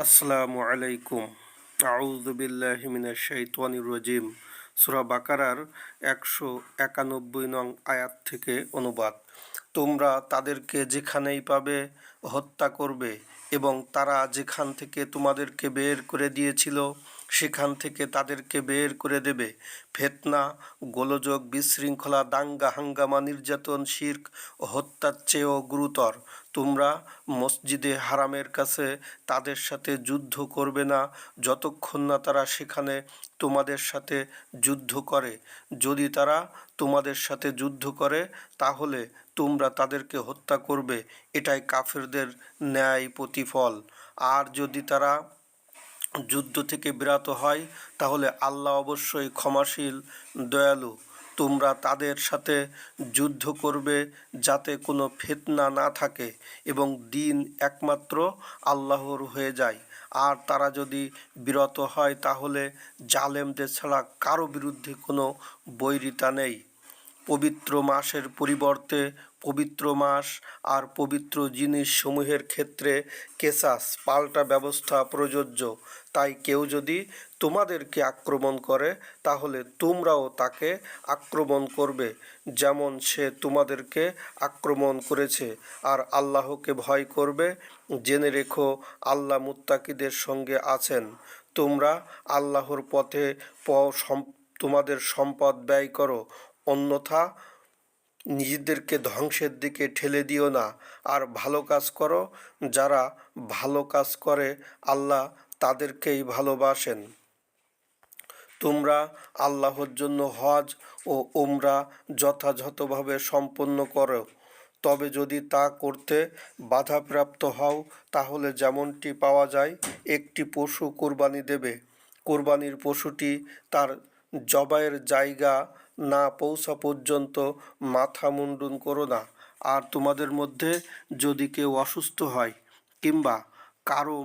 আসসালামু আলাইকুম। আউযু বিল্লাহি মিনাশ শাইতানির রাজিম। সূরা বাকারার 191 নং আয়াত থেকে অনুবাদ। তোমরা তাদেরকে যেখানেই পাবে হত্যা করবে এবং তারা যেখান থেকে তোমাদেরকে বের করে দিয়েছিল সেখান থেকে তাদেরকে বের করে দেবে। ফিতনা, গোলযোগ, বিশৃঙ্খলা, দাঙ্গা হাঙ্গামা, নির্যাতন, শিরক ও হত্যার চেয়েও গুরুতর। তোমরা মসজিদে হারামের কাছে তাদের সাথে যুদ্ধ করবে না যতক্ষণ না তারা সেখানে তোমাদের সাথে যুদ্ধ করে। যদি তারা তোমাদের সাথে যুদ্ধ করে তাহলে তোমরা তাদেরকে হত্যা করবে, এটাই কাফেরদের ন্যায় প্রতিফল। আর যদি তারা যুদ্ধ থেকে বিরত হয় তাহলে আল্লাহ অবশ্যই ক্ষমাশীল, দয়ালু। তোমরা তাদের সাথে যুদ্ধ করবে যাতে কোনো ফিতনা না থাকে এবং দিন একমাত্র আল্লাহর হয়ে যায়। আর তারা যদি বিরত হয় তাহলে জালেমদের ছাড়া কারো বিরুদ্ধে কোনো বৈরিতা নেই। পবিত্র মাসের পরিবর্তে পবিত্র মাস আর পবিত্র জিনিসসমূহের ক্ষেত্রে কেসাস পাল্টা ব্যবস্থা প্রযোজ্য। তাই কেউ যদি তোমাদেরকে আক্রমণ করে তাহলে তোমরাও তাকে আক্রমণ করবে যেমন সে তোমাদেরকে আক্রমণ করেছে। আর আল্লাহকে ভয় করবে। জেনে রেখো আল্লাহ মুত্তাকিদের সঙ্গে আছেন। তোমরা আল্লাহর পথে তোমাদের সম্পদ ব্যয় করো, অন্যথা নিজেদেরকে ধ্বংসের দিকে ঠেলে দিও না। আর ভালো কাজ করো, যারা ভালো কাজ করে আল্লাহ তাদেরকেই ভালোবাসেন। তোমরা আল্লাহর জন্য হজ ও উমরা যথাযথভাবে সম্পন্ন করো। তবে যদি তা করতে বাধাপ্রাপ্ত হও তাহলে যেমনটি পাওয়া যায় একটি পশু কোরবানি দেবে। কোরবানির পশুটি তার জবাইয়ের জায়গা না পৌঁছা পর্যন্ত মাথা মুণ্ডন করো না। আর তোমাদের মধ্যে যদি কেউ অসুস্থ হয় কিংবা কারো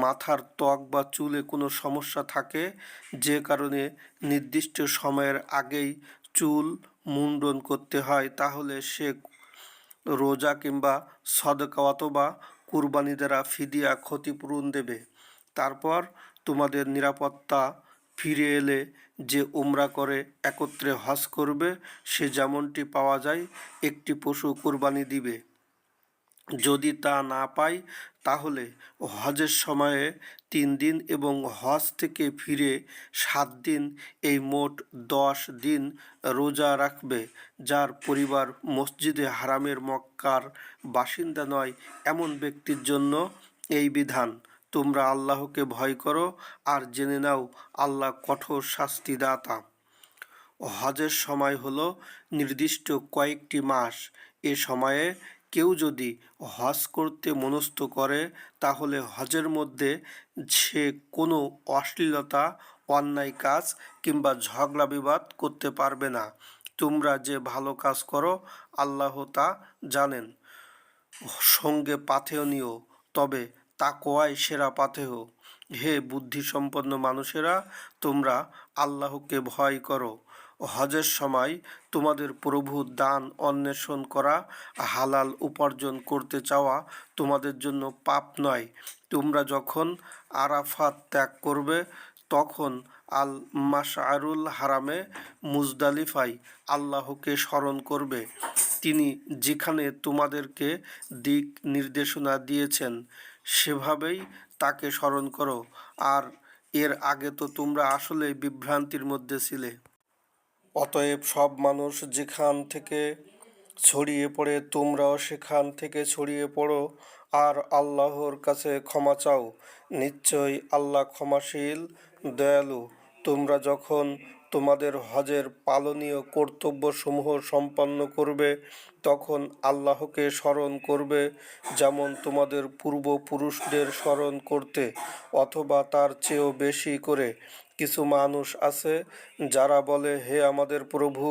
মাথার ত্বক বা চুলে কোনো সমস্যা থাকে যে কারণে নির্দিষ্ট সময়ের আগেই চুল মুণ্ডন করতে হয় তাহলে সে রোজা কিংবা সদকা অথবা কুরবানি দ্বারা ফিদিয়া ক্ষতিপূরণ দেবে। তারপর তোমাদের নিরাপত্তা ফিরে এলে যে উমরা করে একত্রে হজ করবে সে যেমনটি পাওয়া যায় একটি পশু কুরবানি দিবে। যদি তা না পায় তাহলে হজের সময়ে 3 দিন এবং হজ থেকে ফিরে 7 দিন, এই মোট 10 দিন রোজা রাখবে। যার পরিবার মসজিদে হারামের মক্কার বাসিন্দা নয় এমন ব্যক্তির জন্য এই বিধান। তোমরা আল্লাহকে ভয় করো আর জেনে নাও আল্লাহ কঠোর শাস্তিদাতা। হজের সময় হলো নির্দিষ্ট কয়েকটি মাস। এ সময়ে কেউ যদি হজ করতে মনস্থ করে তাহলে হজের মধ্যে সে কোনো অশ্লীলতা, অন্যায় কাজ কিংবা ঝগড়া বিবাদ করতে পারবে না। তোমরা যে ভালো কাজ করো আল্লাহ তা জানেন। সঙ্গে পাথেয় নিও, তবে তাকওয়াই সেরা পাথেয়। হে বুদ্ধিসম্পন্ন মানুষেরা, তোমরা আল্লাহকে ভয় করো। হজের সময় তোমাদের প্রভুর দান অন্বেষণ করা, হালাল উপার্জন করতে চাওয়া তোমাদের জন্য পাপ নয়। তোমরা যখন আরাফাত ত্যাগ করবে তখন আল মাশআরুল হারামে মুজদালিফায় আল্লাহকে স্মরণ করবে। তিনি যেখানে তোমাদেরকে দিক নির্দেশনা দিয়েছেন সেভাবেই তাকে স্মরণ করো। আর এর আগে তো তোমরা আসলেই বিভ্রান্তির মধ্যে ছিলে। অতএব সব মানুষ যেখান থেকে ছড়িয়ে পড়ে তোমরাও সেখান থেকে ছড়িয়ে পড়ো আর আল্লাহর কাছে ক্ষমা চাও। নিশ্চয়ই আল্লাহ ক্ষমাশীল, দয়ালু। তোমরা যখন তোমাদের হজের পালনীয় কর্তব্যসমূহ সম্পন্ন করবে তখন আল্লাহকে স্মরণ করবে যেমন তোমাদের পূর্বপুরুষদের স্মরণ করতে, অথবা তার চেয়েও বেশি করে। কিছু মানুষ আছে যারা বলে, হে আমাদের প্রভু,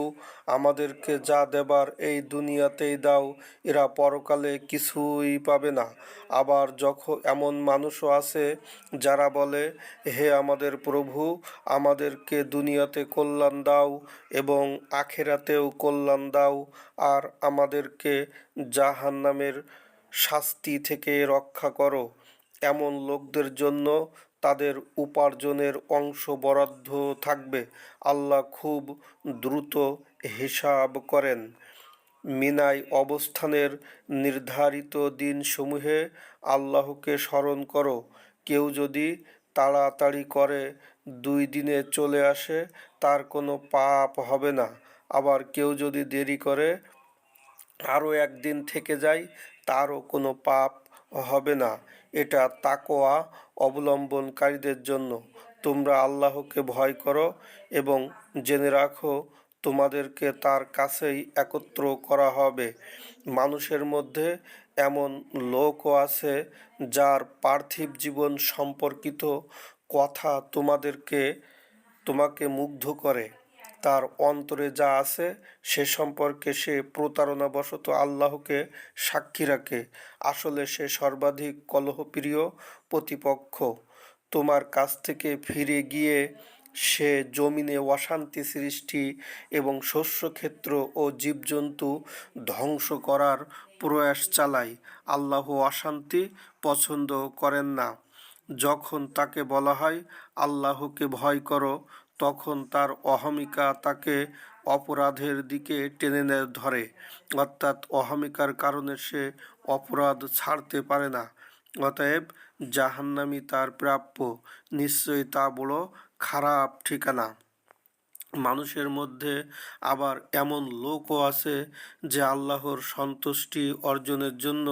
আমাদেরকে যা দেবার এই দুনিয়াতেই দাও, এরা পরকালে কিছুই পাবে না। আবার যখন এমন মানুষও আছে যারা বলে, হে আমাদের প্রভু, আমাদেরকে দুনিয়াতে কল্যাণ দাও এবং আখেরাতেও কল্যাণ দাও, আর আমাদেরকে জাহান্নামের শাস্তি থেকে রক্ষা করো। এমন লোকদের জন্য তাদের উপার্জনের অংশ বরাদ্দ থাকবে। আল্লাহ খুব দ্রুত হিসাব করেন। মিনায় অবস্থানের নির্ধারিত দিনসমূহে আল্লাহকে স্মরণ করো। কেউ যদি তাড়াতাড়ি করে 2 দিনে চলে আসে তার কোনো পাপ হবে না, আবার কেউ যদি দেরি করে আরও একদিন থেকে যায় তারও কোনো পাপ হবে না। এটা তাকওয়া অবলম্বনকারীদের জন্য। তোমরা আল্লাহকে ভয় করো এবং জেনে রাখো তোমাদেরকে তার কাছেই একত্র করা হবে। মানুষের মধ্যে এমন লোকও আছে যার পার্থিব জীবন সম্পর্কিত কথা তোমাকে মুগ্ধ করে। তার অন্তরে যা আছে সে সম্পর্কে সে প্রতারণাবশত আল্লাহকে সাক্ষী রাখে। আসলে সে সর্বাধিক কলহপ্রিয় প্রতিপক্ষ। তোমার কাছ থেকে ফিরে গিয়ে সে জমিনে অশান্তি সৃষ্টি এবং শস্যক্ষেত্র ও জীবজন্তু ধ্বংস করার প্রয়াস চালায়। আল্লাহ অশান্তি পছন্দ করেন না। যখন তাকে বলা হয় আল্লাহকে ভয় করো, তখন তার অহমিকা তাকে অপরাধের দিকে টেনে ধরে, অর্থাৎ অহমিকার কারণে সে অপরাধ ছাড়তে পারে না। অতএব জাহান্নামই তার প্রাপ্য। নিশ্চয়ই তা বড় খারাপ ঠিকানা। মানুষের মধ্যে আবার এমন লোকও আছে যে আল্লাহর সন্তুষ্টি অর্জনের জন্য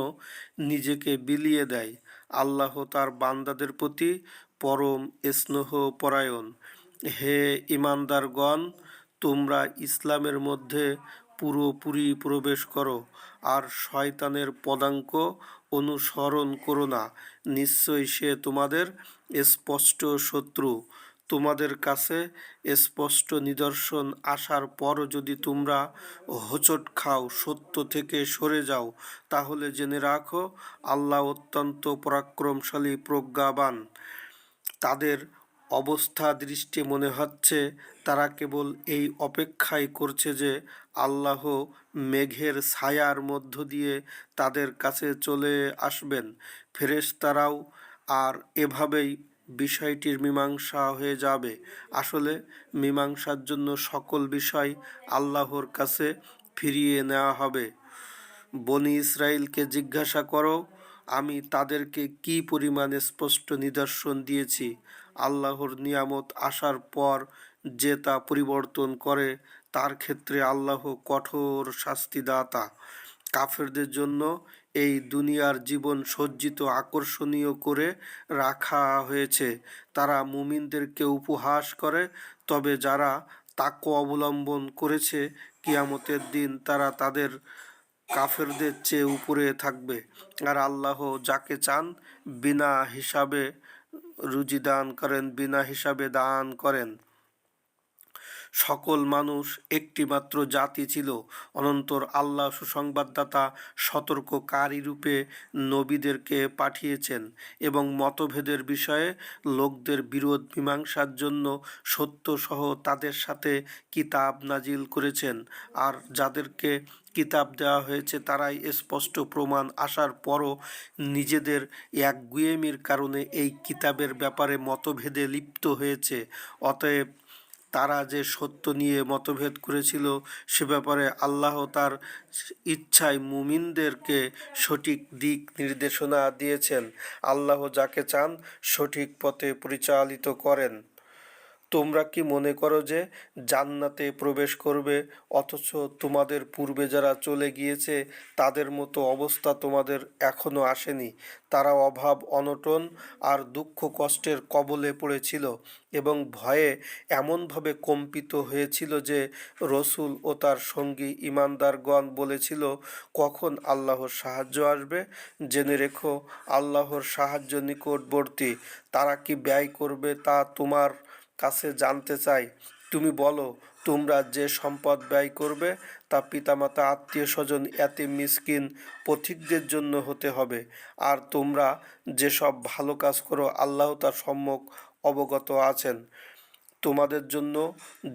নিজেকে বিলিয়ে দেয়। আল্লাহ তার বান্দাদের প্রতি পরম স্নেহপরায়ণ। হে ঈমানদারগণ, তোমরা ইসলামের মধ্যে পুরোপুরি প্রবেশ করো আর শয়তানের পদাঙ্ক অনুসরণ করো না। নিশ্চয়ই সে তোমাদের স্পষ্ট শত্রু। তোমাদের কাছে স্পষ্ট নিদর্শন আসার পরও যদি তোমরা হোঁচট খাও, সত্য থেকে সরে যাও, তাহলে জেনে রাখো আল্লাহ অত্যন্ত পরাক্রমশালী, প্রজ্ঞাবান। তাদের অবস্থা দৃষ্টে মনে হচ্ছে তারা কেবল এই অপেক্ষাই করছে যে আল্লাহ মেঘের ছায়ার মধ্য দিয়ে তাদের কাছে চলে আসবেন। ফেরেশতারাও আর এভাবেই বিষয়টির মীমাংসা হয়ে যাবে। আসলে মীমাংসার জন্য সকল বিষয় আল্লাহর কাছে ফিরিয়ে নেওয়া হবে। বনি ইসরাইলকে জিজ্ঞাসা করো, আমি তাদেরকে কি পরিমাণ স্পষ্ট নিদর্শন দিয়েছি। আল্লাহর নিয়ামত আসার পর যে তা পরিবর্তন করে তার ক্ষেত্রে আল্লাহ কঠোর শাস্তিদাতা। কাফেরদের জন্য এই দুনিয়ার জীবন সজ্জিত আকর্ষণীয় করে রাখা হয়েছে। তারা মুমিনদেরকে উপহাস করে, তবে যারা তাকওয়া অবলম্বন করেছে কিয়ামতের দিন তারা তাদের কাফেরদের চেয়ে উপরে থাকবে। আর আল্লাহ যাকে চান বিনা হিসাবে রুজি দান করেন, বিনা হিসাবে দান করেন। সকল মানুষ একটিমাত্র জাতি ছিল। অনন্তর আল্লাহ সুসংবাদদাতা সতর্ককারী রূপে নবীদেরকে পাঠিয়েছেন এবং মতভেদের বিষয়ে লোকদের বিরোধ মীমাংসার জন্য সত্যসহ তাদের সাথে কিতাব নাজিল করেছেন। আর যাদেরকে কিতাব দেওয়া হয়েছে তারাই স্পষ্ট প্রমাণ আসার পরও নিজেদের একগুঁয়েমির কারণে এই কিতাবের ব্যাপারে মতভেদে লিপ্ত হয়েছে। অতএব তারা যে সত্য নিয়ে মতভেদ করেছিল সে ব্যাপারে আল্লাহ তার ইচ্ছায় মুমিনদেরকে সঠিক দিক নির্দেশনা দিয়েছেন। আল্লাহ যাকে চান সঠিক পথে পরিচালিত করেন। তোমরা কি মনে করো যে জান্নাতে প্রবেশ করবে, অথচ তোমাদের পূর্বে যারা চলে গিয়েছে তাদের মতো অবস্থা তোমাদের এখনো আসেনি? তারা অভাব অনটন আর দুঃখ কষ্টের কবলে পড়েছিল এবং ভয়ে এমনভাবে কম্পিত হয়েছিল যে রসূল ও তার সঙ্গী ঈমানদারগণ বলেছিল, কখন আল্লাহর সাহায্য আসবে? জেনে রেখো আল্লাহর সাহায্য নিকটবর্তী। তারা কি ব্যয় করবে তা তোমার কাছে জানতে চাই। তুমি বলো, তোমরা যে সম্পদ ব্যয় করবে তা পিতামাতা, আত্মীয় স্বজন, এতিম, মিসকিন, পথিকদের জন্য হতে হবে। আর তোমরা যেসব ভালো কাজ করো আল্লাহ তার সম্যক অবগত আছেন। তোমাদের জন্য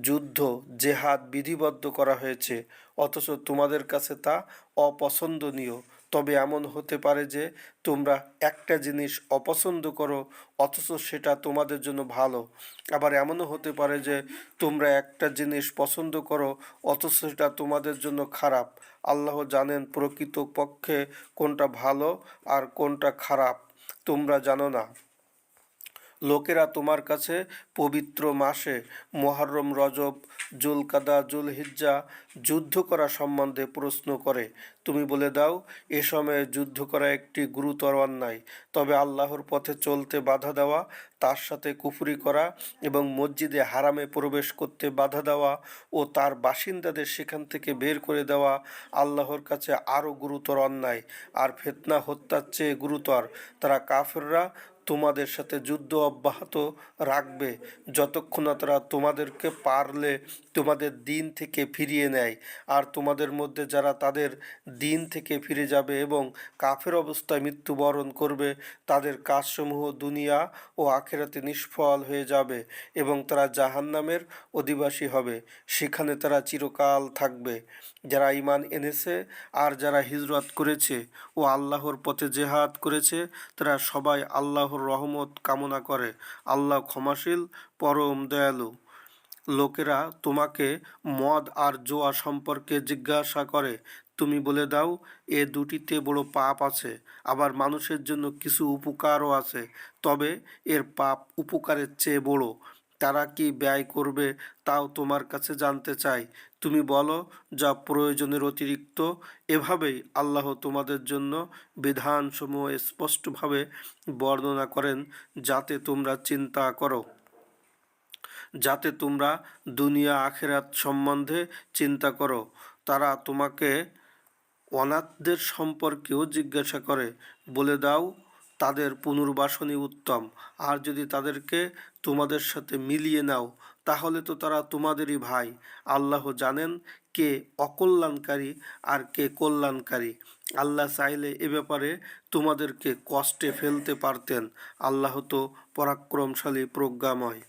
যুদ্ধ, জেহাদ বিধিবদ্ধ করা হয়েছে, অথচ তোমাদের কাছে তা অপছন্দনীয়। তবে এমন হতে পারে যে তোমরা একটা জিনিস অপছন্দ করো অথচ সেটা তোমাদের জন্য ভালো, আবার এমনও হতে পারে যে তোমরা একটা জিনিস পছন্দ করো অথচ সেটা তোমাদের জন্য খারাপ। আল্লাহ জানেন প্রকৃতপক্ষে কোনটা ভালো আর কোনটা খারাপ, তোমরা জানো না। লোকেরা তোমার কাছে পবিত্র মাসে মুহররম, রজব, জুলকাদা, জুলহিজ্জা যুদ্ধ করা সম্বন্ধে প্রশ্ন করে। তুমি বলে দাও, এ সময়ে যুদ্ধ করা একটি গুরুতর অন্যায়। তবে আল্লাহর পথে চলতে বাধা দেওয়া, তার সাথে কুফরি করা এবং মসজিদে হারামে প্রবেশ করতে বাধা দেওয়া ও তার বাসিন্দাদের সেখান থেকে বের করে দেওয়া আল্লাহর কাছে আরও গুরুতর অন্যায়। আর ফিতনা হত্যার চেয়ে গুরুতর। তারা কাফেররা তোমাদের সাথে যুদ্ধ অব্যাহত রাখবে যতক্ষণ না তারা তোমাদেরকে পারলে তোমাদের দিন থেকে ফিরিয়ে নেয়। আর তোমাদের মধ্যে যারা তাদের দিন থেকে ফিরে যাবে এবং কাফের অবস্থায় মৃত্যুবরণ করবে তাদের কাজসমূহ দুনিয়া ও আখেরাতে নিষ্ফল হয়ে যাবে এবং তারা জাহান্নামের অধিবাসী হবে, সেখানে তারা চিরকাল থাকবে। যারা ঈমান এনেছে আর যারা হিজরত করেছে ও আল্লাহর পথে জেহাদ করেছে তারা সবাই আল্লাহর রহমত কামনা করে। আল্লাহ ক্ষমাশীল, পরম দয়ালু। লোকেরা তোমাকে মদ আর জুয়া সম্পর্কে জিজ্ঞাসা করে। তুমি বলে দাও, এ দুটিতে বড় পাপ আছে, আবার মানুষের জন্য কিছু উপকারও আছে, তবে এর পাপ উপকারের চেয়ে বড়। তারা কি ব্যয় করবে তাও তোমার কাছে জানতে চাই। তুমি বলো, যা প্রয়োজনের অতিরিক্ত। এভাবেই আল্লাহ তোমাদের জন্য বিধানসমূহ স্পষ্টভাবে বর্ণনা করেন যাতে তোমরা চিন্তা করো, যাতে তোমরা দুনিয়া আখেরাত সম্বন্ধে চিন্তা করো। তারা তোমাকে অনাথদের সম্পর্কেও জিজ্ঞাসা করে। বলে দাও, তাদের পুনর্বাসনই উত্তম। আর যদি তাদেরকে তোমাদের সাথে মিলিয়ে নাও তাহলে তো তারা তোমাদেরই ভাই। আল্লাহ জানেন কে অকল্যাণকারী আর কে কল্যাণকারী। আল্লাহ চাইলে এ ব্যাপারে তোমাদেরকে কষ্টে ফেলতে পারতেন। আল্লাহ তো পরাক্রমশালী, প্রজ্ঞাময়।